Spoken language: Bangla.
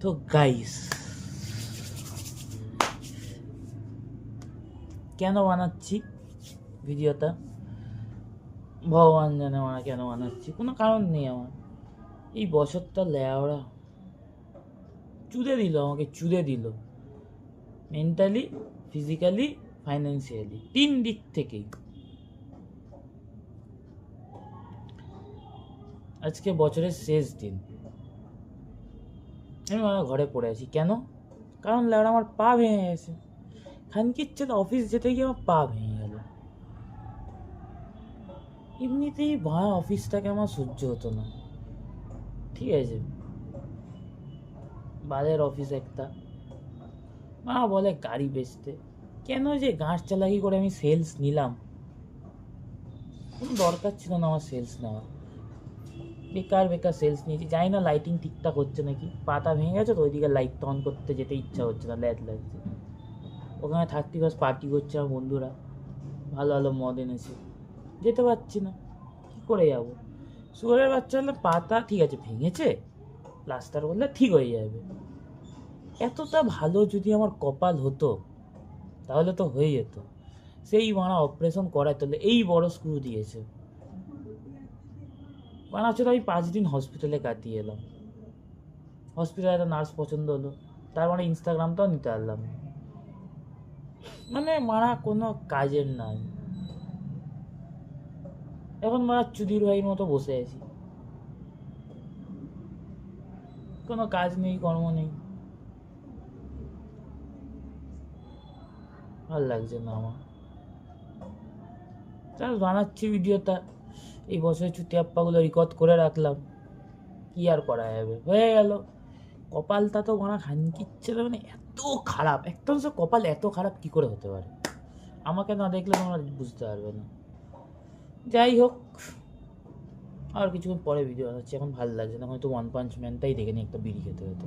তো গাইস, কেন বানাচ্ছি ভিডিওটা ভগবান জানে। আমার কেন বানাচ্ছি, কোনো কারণ নেই আমার। এই বছরটা লেওড়া চুদে দিল, আমাকে চুদে দিল, মেন্টালি, ফিজিক্যালি, ফাইন্যান্সিয়ালি, 3 দিক থেকেই। আজকে বছরের শেষ দিন, আমি আমার ঘরে পড়ে আছি। কেন? কারণ লেওড়া আমার পা ভেঙে গেছে। খানকির ছেলে অফিস যেতে গিয়ে আমার পা ভেঙে গেল। এমনিতেই ভাড়া অফিসটাকে আমার সহ্য হতো না, ঠিক আছে, বাজার অফিস একটা। মা বলে গাড়ি বেচতে, কেন যে গাঁট চালাকি করে আমি সেলস নিলাম, কোনো দরকার ছিল না আমার সেলস নেওয়া। বেকার বেকার সেলস নিয়েছি। জানি না লাইটিং ঠিকঠাক হচ্ছে নাকি, পাতা ভেঙে গেছে তো ওইদিকে লাইট অন করতে যেতে ইচ্ছা হচ্ছে না, ল্যাদ লাগছে। ওখানে 31 পার্টি করছে আমার বন্ধুরা, ভালো ভালো মদ এনেছে, যেতে পারছি না, কী করে যাবো? শুয়ারের বাচ্চা হলে পাতা ঠিক আছে ভেঙেছে, প্লাস্টার করলে ঠিক হয়ে যাবে। এতটা ভালো যদি আমার কপাল হতো তাহলে তো হয়ে যেত। সেই মারা অপারেশন করায় তোলে এই বড় স্ক্রু দিয়েছে। মানা ছিল আমি 5 দিন হসপিটালে কাটিয়ে এলাম। হসপিটালে একটা নার্স পছন্দ হলো, তার মানে ইনস্টাগ্রামটাও নিতে পারলাম। মানে মারা কোনো কাজের নাই। এখন মারা চুদির ভাইয়ের মতো বসে আছি, কোনো কাজ নেই, কর্ম নেই, ভাল লাগছে না আমার। তার বানাচ্ছি ভিডিওটা, এই বছরের ছুটি আপ্পাগুলো রেকর্ড করে রাখলাম, কি আর করা যাবে, হয়ে গেল। কপালটা তো মারা খানকিচ্ছে, মানে এত খারাপ, একটা মানুষের কপাল এত খারাপ কি করে হতে পারে? আমাকে না দেখলে তোমরা বুঝতে পারবে না। যাই হোক, আর কিছুক্ষণ পরে ভিডিও বানাচ্ছি, এখন ভালো লাগছে না, হয়তো ওয়ান পাঞ্চ ম্যানটাই দেখে নিই, একটা বিড়ি খেতে হতো।